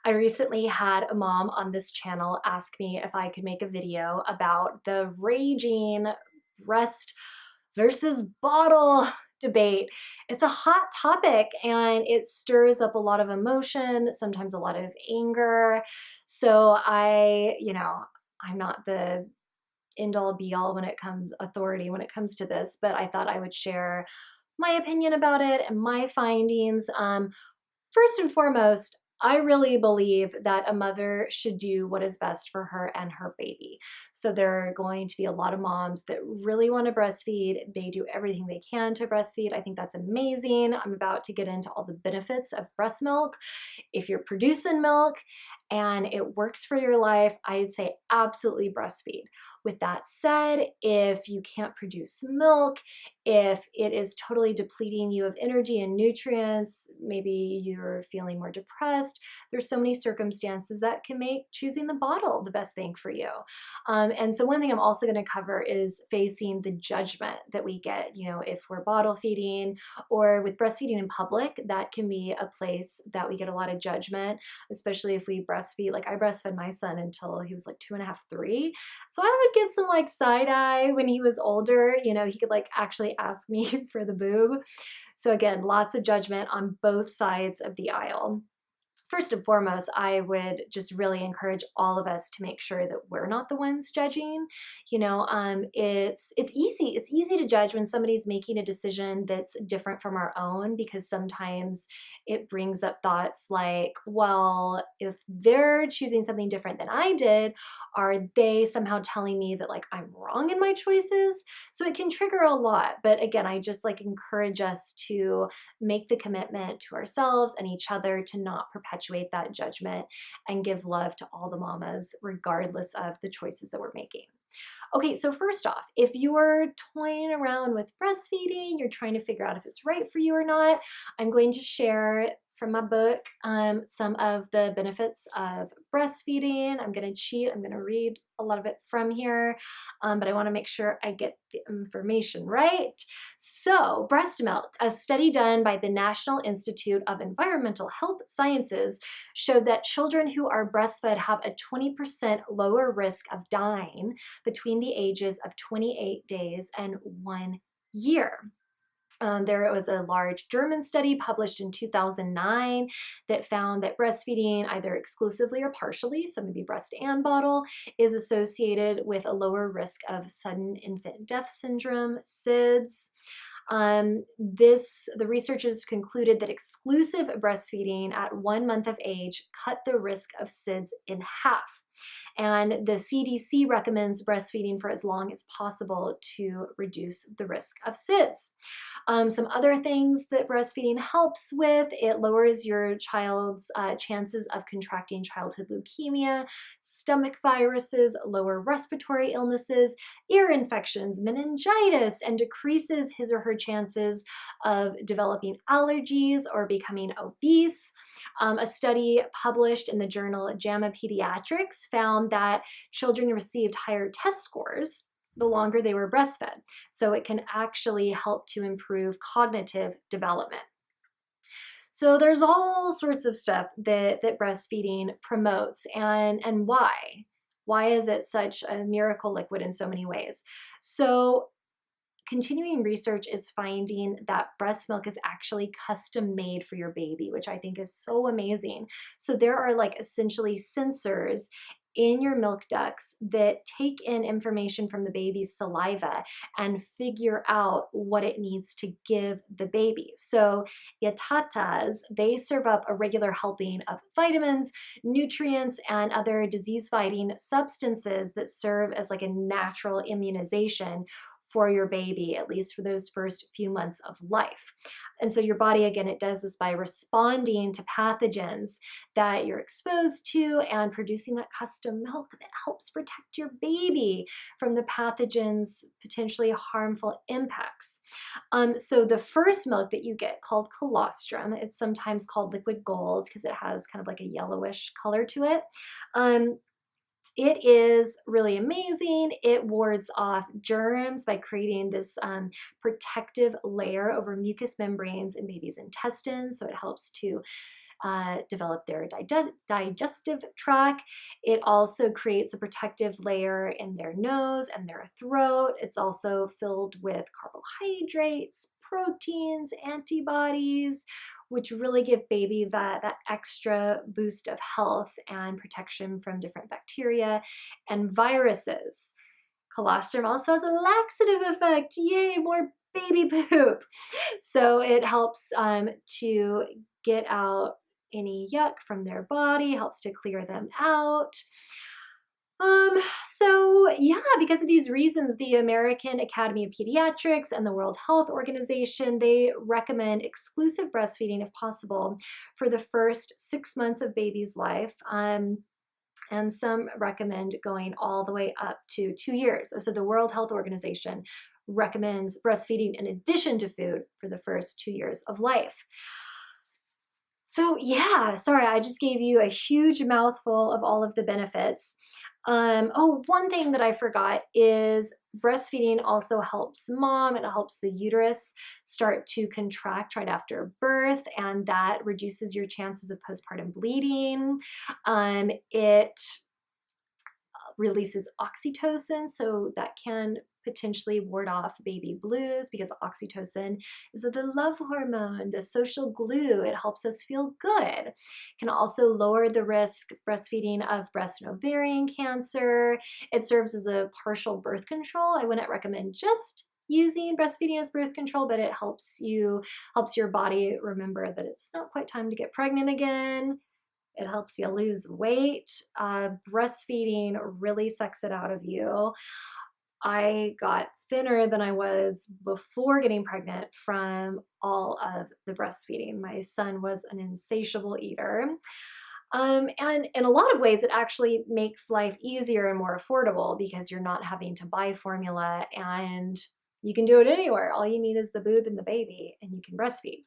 I recently had a mom on this channel ask me if I could make a video about the raging breast versus bottle debate. It's a hot topic and it stirs up a lot of emotion, sometimes a lot of anger. So I'm not the end all be all when it comes authority when it comes to this, but I thought I would share my opinion about it and my findings. First and foremost, I really believe that a mother should do what is best for her and her baby. So there are going to be a lot of moms that really want to breastfeed. They do everything they can to breastfeed. I think that's amazing. I'm about to get into all the benefits of breast milk. If you're producing milk and it works for your life, I'd say absolutely breastfeed. With that said, if you can't produce milk, if it is totally depleting you of energy and nutrients, maybe you're feeling more depressed, there's so many circumstances that can make choosing the bottle the best thing for you. And so one thing I'm also going to cover is facing the judgment that we get, if we're bottle feeding or with breastfeeding in public, that can be a place that we get a lot of judgment, especially if we breastfeed. Like I breastfed my son until he was like 2.5, 3. So I would get some like side eye when he was older. He could like actually ask me for the boob. So again, lots of judgment on both sides of the aisle. First and foremost, I would just really encourage all of us to make sure that we're not the ones judging. It's easy. It's easy to judge when somebody's making a decision that's different from our own, because sometimes it brings up thoughts like, well, if they're choosing something different than I did, are they somehow telling me that like I'm wrong in my choices? So it can trigger a lot. But again, I just like encourage us to make the commitment to ourselves and each other to not perpetuate that judgment and give love to all the mamas, regardless of the choices that we're making. Okay, so first off, if you're toying around with breastfeeding, you're trying to figure out if it's right for you or not, I'm going to share from my book some of the benefits of breastfeeding. I'm going to cheat. I'm going to read a lot of it from here, but I want to make sure I get the information right. So, breast milk, a study done by the National Institute of Environmental Health Sciences showed that children who are breastfed have a 20% lower risk of dying between the ages of 28 days and 1 year. There was a large German study published in 2009 that found that breastfeeding, either exclusively or partially, so maybe breast and bottle, is associated with a lower risk of sudden infant death syndrome, SIDS. The researchers concluded that exclusive breastfeeding at 1 month of age cut the risk of SIDS in half. And the CDC recommends breastfeeding for as long as possible to reduce the risk of SIDS. Some other things that breastfeeding helps with, it lowers your child's chances of contracting childhood leukemia, stomach viruses, lower respiratory illnesses, ear infections, meningitis, and decreases his or her chances of developing allergies or becoming obese. A study published in the journal JAMA Pediatrics found that children received higher test scores the longer they were breastfed. So it can actually help to improve cognitive development. So there's all sorts of stuff that breastfeeding promotes, and why. Why is it such a miracle liquid in so many ways? So continuing research is finding that breast milk is actually custom made for your baby, which I think is so amazing. So there are like essentially sensors in your milk ducts that take in information from the baby's saliva and figure out what it needs to give the baby. So yatatas, they serve up a regular helping of vitamins, nutrients, and other disease-fighting substances that serve as like a natural immunization for your baby, at least for those first few months of life. And so your body, again, it does this by responding to pathogens that you're exposed to and producing that custom milk that helps protect your baby from the pathogens' potentially harmful impacts. So the first milk that you get, called colostrum, it's sometimes called liquid gold because it has kind of like a yellowish color to it. It is really amazing. It wards off germs by creating this protective layer over mucous membranes in baby's intestines. So it helps to develop their digestive tract. It also creates a protective layer in their nose and their throat. It's also filled with carbohydrates, proteins, antibodies, which really give baby that extra boost of health and protection from different bacteria and viruses. Colostrum also has a laxative effect. Yay, more baby poop. So it helps to get out any yuck from their body, helps to clear them out. So yeah, because of these reasons, the American Academy of Pediatrics and the World Health Organization, they recommend exclusive breastfeeding if possible for the first 6 months of baby's life. And some recommend going all the way up to 2 years. So the World Health Organization recommends breastfeeding in addition to food for the first 2 years of life. So yeah, sorry, I just gave you a huge mouthful of all of the benefits. One thing that I forgot is breastfeeding also helps mom. It helps the uterus start to contract right after birth, and that reduces your chances of postpartum bleeding. It releases oxytocin, so that can potentially ward off baby blues because oxytocin is the love hormone, the social glue. It helps us feel good. It can also lower the risk breastfeeding of breast and ovarian cancer. It serves as a partial birth control. I wouldn't recommend just using breastfeeding as birth control, but it helps your body remember that it's not quite time to get pregnant again. It helps you lose weight. Breastfeeding really sucks it out of you. I got thinner than I was before getting pregnant from all of the breastfeeding. My son was an insatiable eater. And in a lot of ways, it actually makes life easier and more affordable because you're not having to buy formula and you can do it anywhere. All you need is the boob and the baby, and you can breastfeed.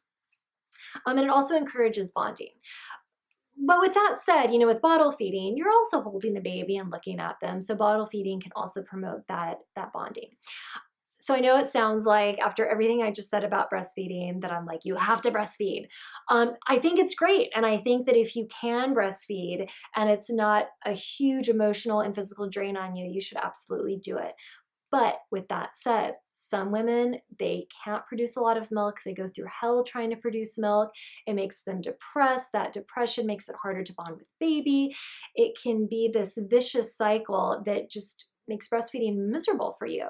And it also encourages bonding. But with that said, with bottle feeding, you're also holding the baby and looking at them. So bottle feeding can also promote that bonding. So I know it sounds like after everything I just said about breastfeeding that I'm like, you have to breastfeed. I think it's great. And I think that if you can breastfeed and it's not a huge emotional and physical drain on you, you should absolutely do it. But with that said, some women, they can't produce a lot of milk. They go through hell trying to produce milk. It makes them depressed. That depression makes it harder to bond with baby. It can be this vicious cycle that just makes breastfeeding miserable for you.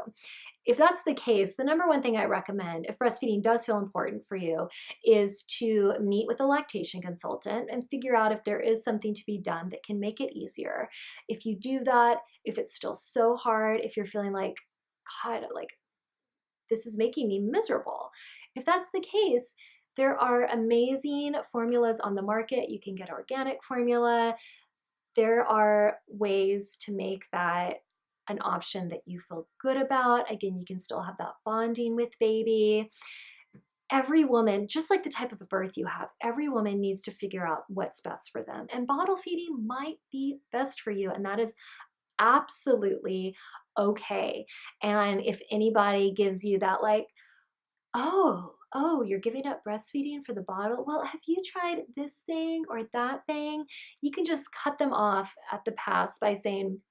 If that's the case, the number one thing I recommend, if breastfeeding does feel important for you, is to meet with a lactation consultant and figure out if there is something to be done that can make it easier. If you do that, if it's still so hard, if you're feeling like, God, like this is making me miserable. If that's the case, there are amazing formulas on the market. You can get organic formula. There are ways to make that an option that you feel good about. Again, you can still have that bonding with baby. Every woman, just like the type of a birth you have, every woman needs to figure out what's best for them. And bottle feeding might be best for you, and that is absolutely okay. And if anybody gives you that like, oh, you're giving up breastfeeding for the bottle? Well, have you tried this thing or that thing? You can just cut them off at the pass by saying,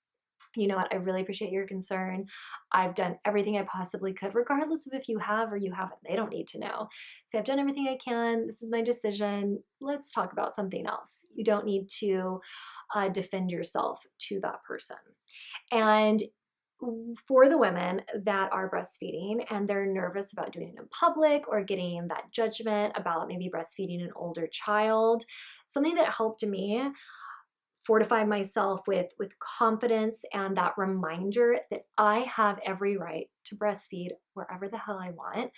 you know what, I really appreciate your concern. I've done everything I possibly could, regardless of if you have or you haven't. They don't need to know. So I've done everything I can. This is my decision. Let's talk about something else. You don't need to defend yourself to that person. And for the women that are breastfeeding and they're nervous about doing it in public or getting that judgment about maybe breastfeeding an older child, something that helped me fortify myself with confidence and that reminder that I have every right to breastfeed wherever the hell I want.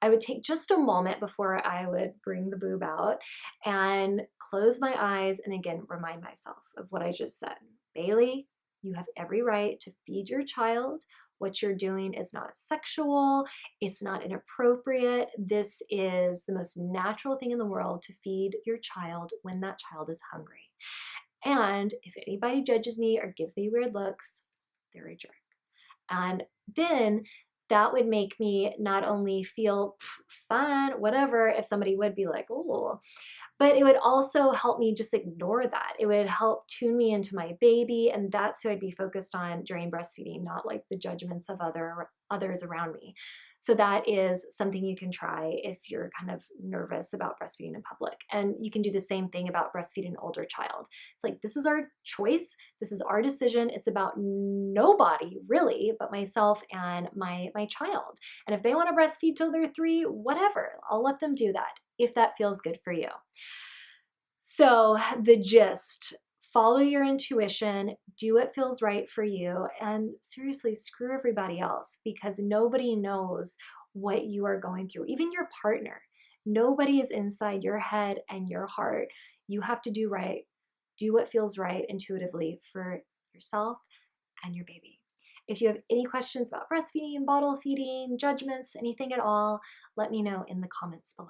I would take just a moment before I would bring the boob out and close my eyes and again, remind myself of what I just said. Bailey, you have every right to feed your child. What you're doing is not sexual. It's not inappropriate. This is the most natural thing in the world to feed your child when that child is hungry. And if anybody judges me or gives me weird looks, they're a jerk. And then that would make me not only feel fine, whatever, if somebody would be like, oh, But it would also help me just ignore that. It would help tune me into my baby, and that's who I'd be focused on during breastfeeding, not like the judgments of others around me. So that is something you can try if you're kind of nervous about breastfeeding in public. And you can do the same thing about breastfeeding an older child. It's like, this is our choice. This is our decision. It's about nobody really but myself and my child. And if they want to breastfeed till they're 3, whatever, I'll let them do that if that feels good for you. So the gist, follow your intuition, do what feels right for you, and seriously, screw everybody else, because nobody knows what you are going through, even your partner. Nobody is inside your head and your heart. You have to do right. Do what feels right intuitively for yourself and your baby. If you have any questions about breastfeeding, bottle feeding, judgments, anything at all, let me know in the comments below.